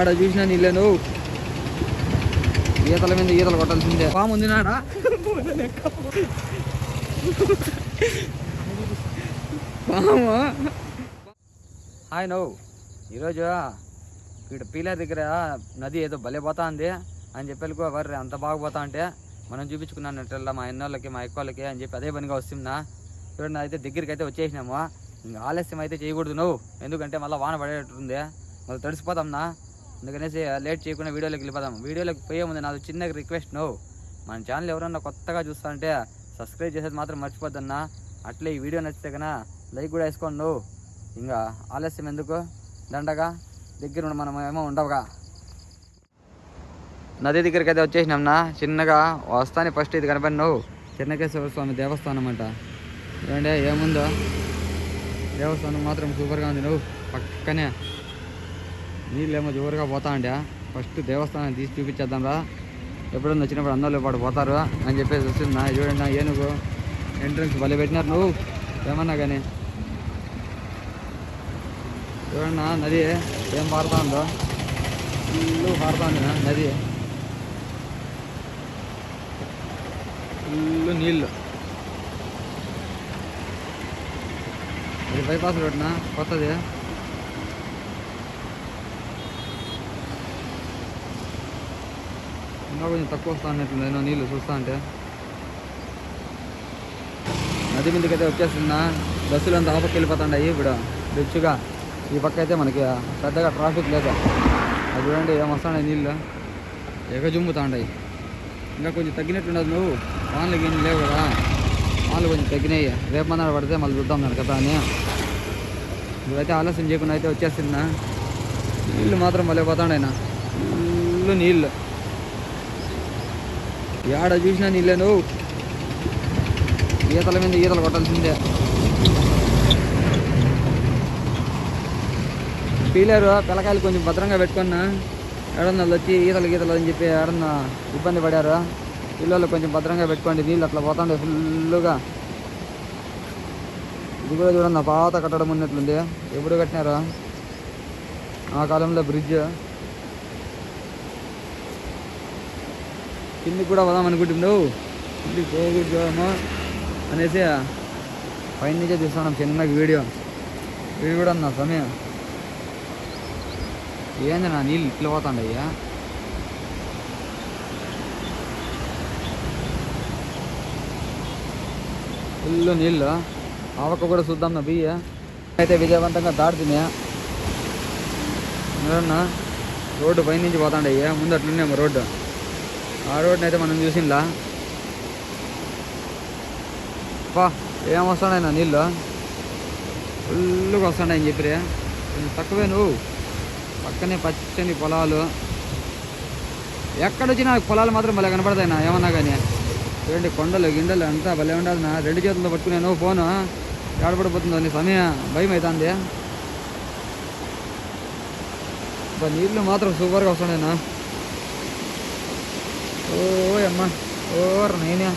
ఆడ చూసినా నీళ్ళే నువ్వు ఈతల మీద ఈతలు కొట్టాల్సిందే. పాము ఉంది నాడా పాము. హాయ్ నువ్వు ఈరోజు ఇక్కడ పీలర్ దగ్గర నది ఏదో భలే పోతా ఉంది అని చెప్పి వర్రి అంత బాగుపోతా అంటే మనం చూపించుకున్నట్ల మా ఎన్నోళ్ళకి మా ఎక్కువలకి అని చెప్పి అదే పనిగా వస్తున్నా. చూడండి అయితే దగ్గరికి అయితే వచ్చేసినాము. ఇంకా ఆలస్యం అయితే చేయకూడదు నువ్వు, ఎందుకంటే మళ్ళీ వాన పడేటట్టుంది, మళ్ళీ తడిసిపోతాంనా. అందుకనేసి లేట్ చేయకుండా వీడియోలోకి వెళ్ళిపోదాం. వీడియోలోకి పోయే ముందు నాది చిన్న రిక్వెస్ట్, నువ్వు మన ఛానల్ ఎవరన్నా కొత్తగా చూస్తా అంటే సబ్స్క్రైబ్ చేసేది మాత్రం మర్చిపోద్దన్నా. అట్లే ఈ వీడియో నచ్చితే కన్నా లైక్ కూడా వేసుకోండి. నువ్వు ఇంకా ఆలస్యం ఎందుకు, దండగా దగ్గర మనం ఏమో ఉండవుగా. నది దగ్గరికి అయితే వచ్చేసినాంనా. చిన్నగా వస్తానే ఫస్ట్ ఇది కనపడి నువ్వు చెన్నకేశ్వర స్వామి దేవస్థానం అంట. చూడండి ఏముందో, దేవస్థానం మాత్రం సూపర్గా ఉంది. నువ్వు పక్కనే నీళ్ళేమో జోరుగా పోతా అంటే ఫస్ట్ దేవస్థానం తీసి చూపించేద్దాం రా, ఎప్పుడన్నా వచ్చినప్పుడు అన్నోళ్ళు పాటు పోతారు అని చెప్పేసి వస్తున్నా. చూడండి ఏనుగు ఎంట్రన్స్ భలే పెట్టినారు నువ్వు ఏమన్నా కానీ. చూడండి నది ఏం పారుతా ఉందో, ఫుల్లు పారుతా ఉంది నది, ఫుల్లు నీళ్ళు. ఇది బైపాస్ రోడ్నా కొత్తది. ఇంకా కొంచెం తక్కువ వస్తా అన్నట్టుంది నేను నీళ్ళు చూస్తా అంటే. నది మీదకైతే వచ్చేస్తున్నా. బస్సులు అంతా ఆపకి వెళ్ళిపోతాయి ఇప్పుడు రిచ్గా. ఈ పక్క అయితే మనకి పెద్దగా ట్రాఫిక్ లేదు. అది చూడండి ఏమొస్తాయి నీళ్ళు ఎగజుమ్ముతాయి. ఇంకా కొంచెం తగ్గినట్లుండదు నువ్వు, వాన్లు గిన్నె లేవు కదా, వాన్లు కొంచెం తగ్గినాయి. రేపు మన్నాడు పడితే మళ్ళీ చూద్దాం దాని కదా అని. ఇప్పుడైతే ఆలస్యం చేయకుండా అయితే వచ్చేస్తున్నా. నీళ్ళు మాత్రం మళ్ళీ పోతాడైనా ఫుల్లు నీళ్ళు, ఏడ చూసినా నీళ్ళే నువ్వు ఈతల మీద ఈతలు కొట్టాల్సిందే. పీలేరు పిల్లకాయలు కొంచెం భద్రంగా పెట్టుకున్నా. ఏడన్నా వచ్చి ఈతలు గీతలు అని చెప్పి ఏడన్నా ఇబ్బంది పడారు. పిల్లలు కొంచెం భద్రంగా పెట్టుకోండి, నీళ్ళు అట్లా పోతాండే ఫుల్లుగా. ఇది కూడా చూడండి పాత కట్టడం ఉన్నట్లుంది, ఎప్పుడు కట్టినారు ఆ కాలంలో బ్రిడ్జ్. కిందికి కూడా పోదాం అనుకుంటున్నావు, కిందికి పోకూడదామో అనేసి పైన నుంచే తీస్తున్నాం చిన్నగా వీడియో. ఇవి కూడా అన్నా సమయం ఏంది నా నీళ్ళు ఇట్లా పోతాండయ్యా. ఫుల్ నీళ్ళు ఆవక కూడా చూద్దాం నా బియ్య అయితే విజయవంతంగా దాడుతున్నా. రోడ్డు పైన నుంచి పోతాండయ్యా, ముందు అట్లున్నాము రోడ్డు. ఆ రోడ్ని అయితే మనం చూసిందా పా ఏం వస్తాడైనా నీళ్ళు ఫుల్గా వస్తాడని చెప్పిరే. కొంచెం తక్కువే నువ్వు, పక్కనే పచ్చని పొలాలు. ఎక్కడొచ్చినా పొలాలు మాత్రం భలే కనపడతాయినా ఏమన్నా కానీ. చూడండి కొండలు గిండలు అంతా భలే ఉండదు నా. 2 చేతులతో పట్టుకున్నాను ఫోను, ఏడపడిపోతుందో నీ సమయం భయం అవుతుంది. నీళ్ళు మాత్రం సూపర్గా వస్తాడైనా. ఓ అమ్మ ఓర్ నేనే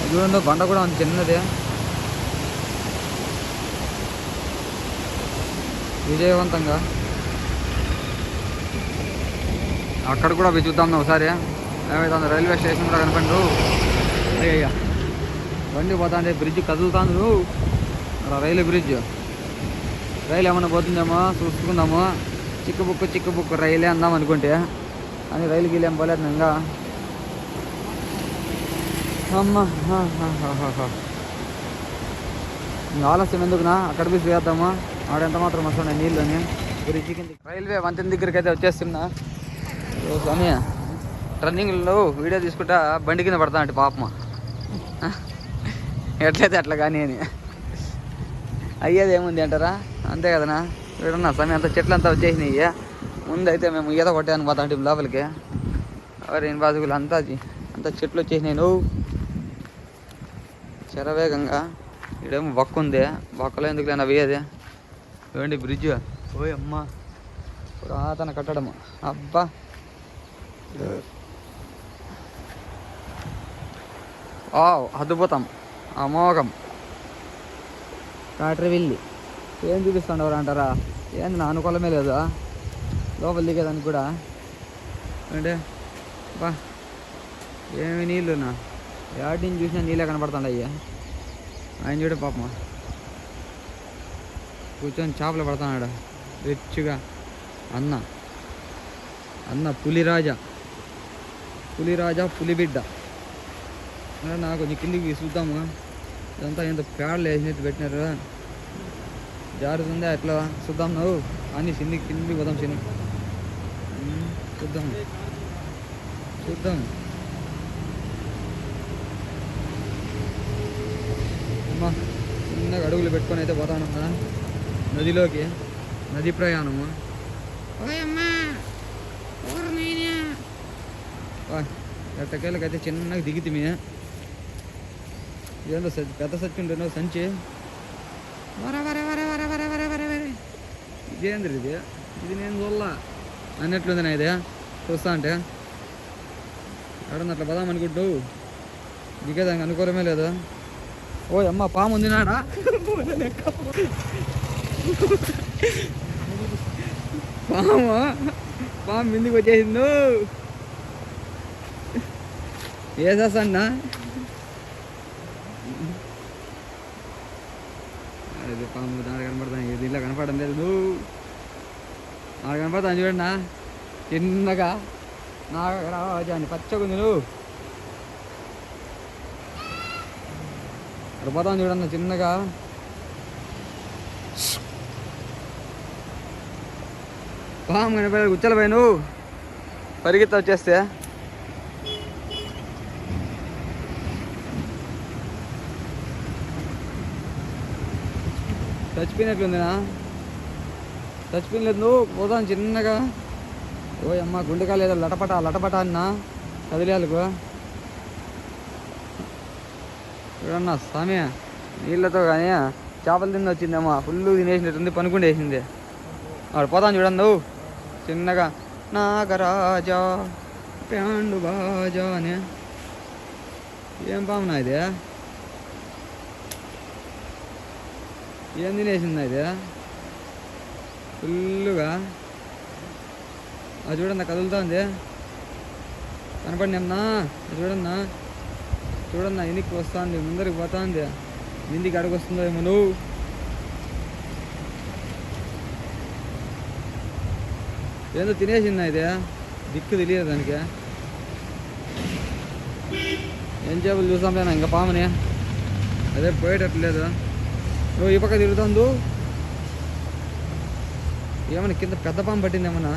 చూడండి బండ కూడా అంత చిన్నది. విజయవంతంగా అక్కడ కూడా పోయి చూద్దాం ఒకసారి ఏమైతే. రైల్వే స్టేషన్ కూడా కనపండు. అయ్యా బండి పోతా అంటే బ్రిడ్జ్ కదులుతాను నువ్వు, రైలు బ్రిడ్జ్. రైలు ఏమన్నా పోతుందేమో చూసుకుందాము. చిక్కుబుక్కు రైలే అందాం అనుకుంటే, అని రైలు గీలు ఏం పోలేదు ఇంకా. అమ్మ ఇంకా ఆలస్యం ఎందుకునా, అక్కడ పోయి చేద్దాము. ఆడెంత మాత్రం వస్తున్నాయి నీళ్ళని. బ్రిడ్జ్ కింద రైల్వే వంతెన దగ్గరికి అయితే వచ్చేస్తున్నా. స్వామి రన్నింగ్లో వీడియో తీసుకుంటా బండి కింద పడతా అంటే పాపమా ఎట్లయితే అట్లా కానీ అని అయ్యేది ఏముంది అంటారా, అంతే కదనా. వీడన్నా సమయం అంతా చెట్లు అంతా వచ్చేసినాయి. ముందైతే మేము ఈత కొట్టాను పోతా అంటే లోపలికి ఎవరైన బాధకులు అంతా చెట్లు వచ్చేసినాయి. నువ్వు శరవేగంగా ఇక్కడేమో బొక్క ఉంది, బొక్కలో ఎందుకు లేనా వేయది. చూడండి బ్రిడ్జ్, ఓయ్ అమ్మ పురాతన కట్టడము. అబ్బా అద్భుతం అమోఘం. కాటరవిల్లి ఏం చూపిస్తాండవరా అంటారా, ఏంది నా అనుకూలమే లేదా. లోపల దిగేదానికి కూడా. అంటే బా ఏమి నీళ్ళునా యాడ్ నుంచి చూసినా నీళ్ళే కనపడుతుంది అయ్యా. ఆయన చూడే పాపమా కూర్చొని చేపలు పడుతున్నాడు రిచ్గా. అన్న పులిరాజా పులిబిడ్డ. నాకు కొంచెం కిందికి చూద్దాము. ఇదంతా ఎంత పేడలు వేసినట్టు పెట్టినారు, జారుతుందా ఎట్లా చూద్దాం. నువ్వు అన్ని కిందికి పోదాం చిన్ని చూద్దాం. అమ్మా చిన్నగా అడుగులు పెట్టుకొని అయితే పోతానమ్మా నదిలోకి. నది ప్రయాణము. ఎట్టకేళ్ళకైతే చిన్నగా దిగితిమి. ఇదేందో పెద్ద సచ్చిండేనో సంచి. ఇదేంద్ర ఇది నేను చూడలా అన్నట్లుంది నా ఇదే చూస్తా అంటే. ఎక్కడన్నా అట్లా పదాం అనుకుంటూ దిగేదానికి అనుకోవడమే లేదు. ఓ అమ్మ పాము ఉంది నాడా. పాము ముందుకు వచ్చేసింది. వేసేస్తాన్నా అది పాము దాని కనపడతాను. దీంట్లో కనపడడం లేదు. నువ్వు నాకు కనపడతాను చూడండి చిన్నగా. నాగరాజా అని పచ్చగుంది. నువ్వు అక్కడ పోతాను చూడన్న చిన్నగా. పాము కనపడే గుచ్చలపై నువ్వు పరిగెత్త వచ్చేస్తే. చచ్చిపోయినట్లుందినా? చచ్చిపోయినలేదు. నువ్వు పోతాను చిన్నగా. ఓ అమ్మ గుండెకాయలు ఏదో లటపట అన్నా కదిలేలకు. చూడన్నా స్వామి నీళ్ళతో కానీ చేపలు తింది వచ్చిందమ్మా. ఫుల్ తినేసినట్టుంది, పనుకుండేసింది. వాడు పోతాను చూడండి నువ్వు చిన్నగా. నాగరాజా ప్యాండు బాజా అని. ఏం పామునా ఇది? ఏం తినేసింది ఇది ఫుల్గా? అది చూడన్నా కదులుతుంది, కనపడినమ్మా. చూడన్నా ఎనికి వస్తుంది, ముందరికి పోతుంది. నిందికి అడుగొస్తుందో ఏమో. నువ్వు ఏందో తినేసిందా ఇది? దిక్కు తెలియదు దానికి. ఏం చేపలు చూసాం లేనా ఇంకా పాముని. అదే పోయేటట్లేదు. నువ్వు ఈ పక్క తిరుగుతాందు. ఏమన్నా కింద పెద్ద పాము పట్టింది ఏమన్నా?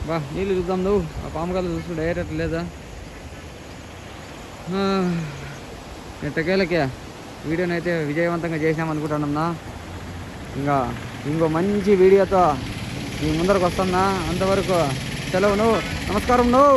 బా నీళ్ళు చూద్దాం. నువ్వు ఆ పాము కళ్ళు చూసుకుంటే అయ్యేటట్లు లేదా? ఎట్టకేలకే వీడియోని అయితే విజయవంతంగా చేసినామనుకుంటున్నా. ఇంకో మంచి వీడియోతో మీ ముందరకు వస్తున్నా. అంతవరకు సెలవు. నువ్వు నమస్కారం. నువ్వు